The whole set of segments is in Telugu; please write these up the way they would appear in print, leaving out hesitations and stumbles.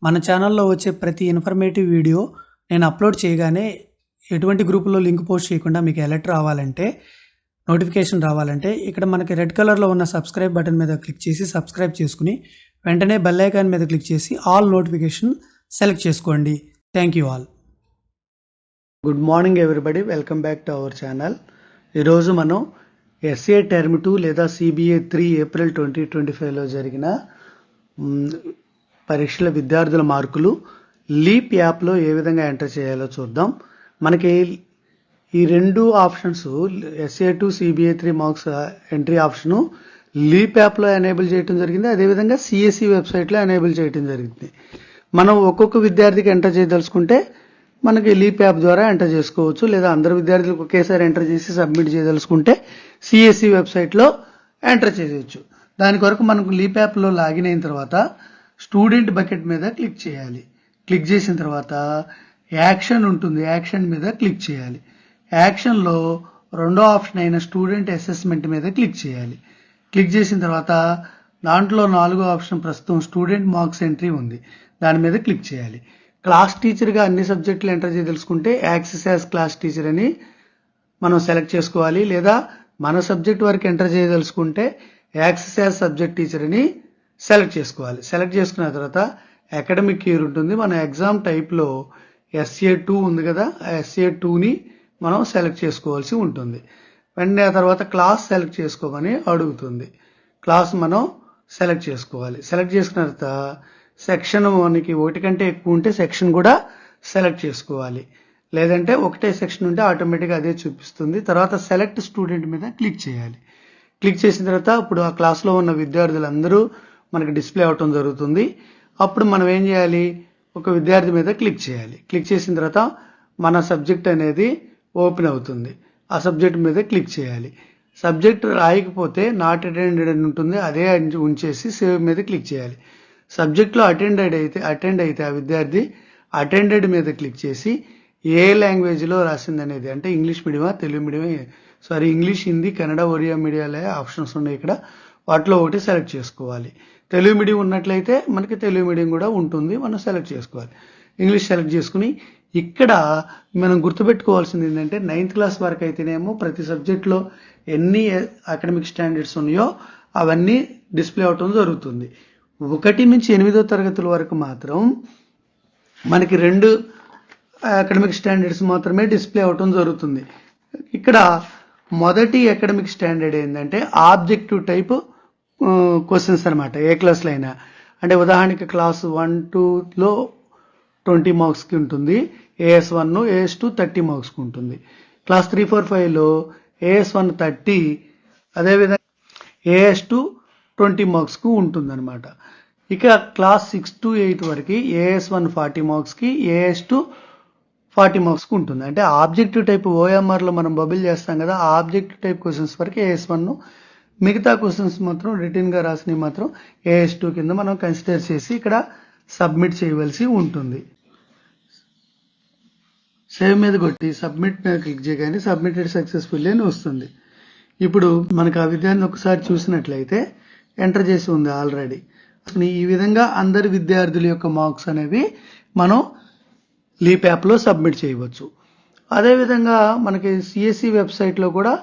మన ఛానల్లో వచ్చే ప్రతి ఇన్ఫర్మేటివ్ వీడియో నేను అప్లోడ్ చేయగానే ఎటువంటి గ్రూపులో లింక్ పోస్ట్ చేయకుండా మీకు అలర్ట్ రావాలంటే, నోటిఫికేషన్ రావాలంటే ఇక్కడ మనకి రెడ్ కలర్లో ఉన్న సబ్స్క్రైబ్ బటన్ మీద క్లిక్ చేసి సబ్స్క్రైబ్ చేసుకుని వెంటనే బెల్ ఐకాన్ మీద క్లిక్ చేసి ఆల్ నోటిఫికేషన్ సెలెక్ట్ చేసుకోండి. Thank you all. Good morning everybody, welcome back to our channel. ఈరోజు మనం ఎస్ఏ టర్మ్ 2 లేదా CBA 3 ఏప్రిల్ 2025లో జరిగిన పరీక్షల విద్యార్థుల మార్కులు లీప్ యాప్లో ఏ విధంగా ఎంటర్ చేయాలో చూద్దాం. మనకి ఈ రెండు options SA2 CBA 3 marks entry option leap యాప్లో ఎనేబుల్ చేయడం జరిగింది, అదేవిధంగా CSE వెబ్సైట్లో ఎనేబుల్ చేయడం జరిగింది. మనం ఒక్కొక్క విద్యార్థికి ఎంటర్ చేయదలుచుకుంటే మనకి లీప్ యాప్ ద్వారా ఎంటర్ చేసుకోవచ్చు, లేదా అందరు విద్యార్థులకు ఒకేసారి ఎంటర్ చేసి సబ్మిట్ చేయదలుచుకుంటే CSE వెబ్సైట్లో ఎంటర్ చేయవచ్చు. దాని కొరకు మనకు లీప్ యాప్లో లాగిన్ అయిన తర్వాత స్టూడెంట్ బకెట్ మీద క్లిక్ చేయాలి. క్లిక్ చేసిన తర్వాత యాక్షన్ ఉంటుంది, యాక్షన్ మీద క్లిక్ చేయాలి. యాక్షన్లో రెండో ఆప్షన్ అయిన స్టూడెంట్ అసెస్మెంట్ మీద క్లిక్ చేయాలి. క్లిక్ చేసిన తర్వాత దాంట్లో నాలుగో ఆప్షన్ ప్రస్తుతం స్టూడెంట్ మార్క్స్ ఎంట్రీ ఉంది, దాని మీద క్లిక్ చేయాలి. క్లాస్ టీచర్గా అన్ని సబ్జెక్టులు ఎంటర్ చేయదలుచుకుంటే యాక్సెస్ యాజ్ క్లాస్ టీచర్ అని మనం సెలెక్ట్ చేసుకోవాలి, లేదా మన సబ్జెక్ట్ వరకు ఎంటర్ చేయదలుచుకుంటే యాక్సెస్ యాజ్ సబ్జెక్ట్ టీచర్ అని సెలెక్ట్ చేసుకోవాలి. సెలెక్ట్ చేసుకున్న తర్వాత అకాడమిక్ ఇయర్ ఉంటుంది. మన ఎగ్జామ్ టైప్లో SA2 ఉంది కదా, ఆ SA2ని మనం సెలెక్ట్ చేసుకోవాల్సి ఉంటుంది. వెంటనే ఆ తర్వాత క్లాస్ సెలెక్ట్ చేసుకోమని అడుగుతుంది. క్లాస్ మనం సెలెక్ట్ చేసుకోవాలి. సెలెక్ట్ చేసుకున్న తర్వాత సెక్షన్ మనకి ఒకటి కంటే ఎక్కువ ఉంటే సెక్షన్ కూడా సెలెక్ట్ చేసుకోవాలి, లేదంటే ఒకటే సెక్షన్ ఉంటే ఆటోమేటిక్గా అదే చూపిస్తుంది. తర్వాత సెలెక్ట్ స్టూడెంట్ మీద క్లిక్ చేయాలి. క్లిక్ చేసిన తర్వాత ఇప్పుడు ఆ క్లాస్లో ఉన్న విద్యార్థులందరూ మనకి డిస్ప్లే అవటం జరుగుతుంది. అప్పుడు మనం ఏం చేయాలి, ఒక విద్యార్థి మీద క్లిక్ చేయాలి. క్లిక్ చేసిన తర్వాత మన సబ్జెక్ట్ అనేది ఓపెన్ అవుతుంది. ఆ సబ్జెక్ట్ మీద క్లిక్ చేయాలి. సబ్జెక్ట్ రాయకపోతే నాట్ అటెండెడ్ అని ఉంటుంది, అదే ఉంచేసి సేవ్ మీద క్లిక్ చేయాలి. సబ్జెక్ట్లో అటెండ్ అయితే ఆ విద్యార్థి అటెండెడ్ మీద క్లిక్ చేసి ఏ లాంగ్వేజ్లో రాసింది అనేది, అంటే ఇంగ్లీష్ మీడియమా తెలుగు మీడియమా, ఇంగ్లీష్, హిందీ, కన్నడ, ఒరియా మీడియాలే ఆప్షన్స్ ఉన్నాయి ఇక్కడ. వాటిలో ఒకటి సెలెక్ట్ చేసుకోవాలి. తెలుగు మీడియం ఉన్నట్లయితే మనకి తెలుగు మీడియం కూడా ఉంటుంది, మనం సెలెక్ట్ చేసుకోవాలి. ఇంగ్లీష్ సెలెక్ట్ చేసుకుని ఇక్కడ మనం గుర్తుపెట్టుకోవాల్సింది ఏంటంటే 9th క్లాస్ వరకు అయితేనేమో ప్రతి సబ్జెక్ట్లో ఎన్ని అకాడమిక్ స్టాండర్డ్స్ ఉన్నాయో అవన్నీ డిస్ప్లే అవటం జరుగుతుంది. 1 నుంచి 8వ తరగతుల వరకు మాత్రం మనకి 2 అకాడమిక్ స్టాండర్డ్స్ మాత్రమే డిస్ప్లే అవటం జరుగుతుంది. ఇక్కడ మొదటి అకాడమిక్ స్టాండర్డ్ ఏంటంటే ఆబ్జెక్టివ్ టైప్ క్వశ్చన్స్ అనమాట. ఏ క్లాస్లో అయినా, అంటే ఉదాహరణకి క్లాస్ 1-2లో 20 మార్క్స్కి ఉంటుంది, AS1, AS2 30 మార్క్స్కి ఉంటుంది. క్లాస్ 3-4-5లో AS1 30, అదేవిధంగా AS2 20 మార్క్స్కు ఉంటుంది అనమాట. ఇక క్లాస్ 6 to 8 వరకు AS1 40 మార్క్స్కి, AS2 40 మార్క్స్కి ఉంటుంది. అంటే ఆబ్జెక్టివ్ టైప్ OMRలో మనం బబుల్ చేస్తాం కదా, ఆ ఆబ్జెక్టివ్ టైప్ క్వశ్చన్స్ వరకు AS1, మిగతా క్వశ్చన్స్ మాత్రం రిటర్న్గా రాసినవి మాత్రం AS2 కింద మనం కన్సిడర్ చేసి ఇక్కడ సబ్మిట్ చేయవలసి ఉంటుంది. సేవ్ మీద కొట్టి సబ్మిట్ మీద క్లిక్ చేయగానే సబ్మిటెడ్ సక్సెస్ఫుల్లీ అని వస్తుంది. ఇప్పుడు మనకు ఆ విద్యార్థిని ఒకసారి చూసినట్లయితే ఎంటర్ చేసి ఉంది ఆల్రెడీ. ఈ విధంగా అందరి విద్యార్థుల యొక్క మార్క్స్ అనేవి మనం లీప్ యాప్లో సబ్మిట్ చేయవచ్చు. అదేవిధంగా మనకి CSE వెబ్సైట్లో కూడా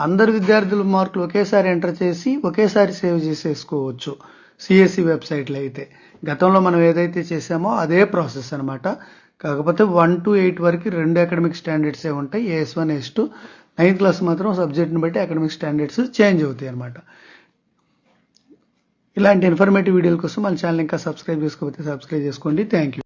అందరు విద్యార్థుల మార్కులు ఒకేసారి ఎంటర్ చేసి ఒకేసారి సేవ్ చేసేసుకోవచ్చు. CSE వెబ్సైట్లో అయితే గతంలో మనం ఏదైతే చేసామో అదే ప్రాసెస్ అనమాట. కాకపోతే 1 to 8 వరకు 2 అకాడమిక్ స్టాండర్డ్సే ఉంటాయి, AS1, AS2. 9th క్లాస్ మాత్రం సబ్జెక్ట్ని బట్టి అకాడమిక్ స్టాండర్డ్స్ చేంజ్ అవుతాయి అనమాట. ఇలాంటి ఇన్ఫర్మేటివ్ వీడియోల కోసం మన ఛానల్ ఇంకా సబ్స్క్రైబ్ చేసుకోకపోతే సబ్స్క్రైబ్ చేసుకోండి. Thank you.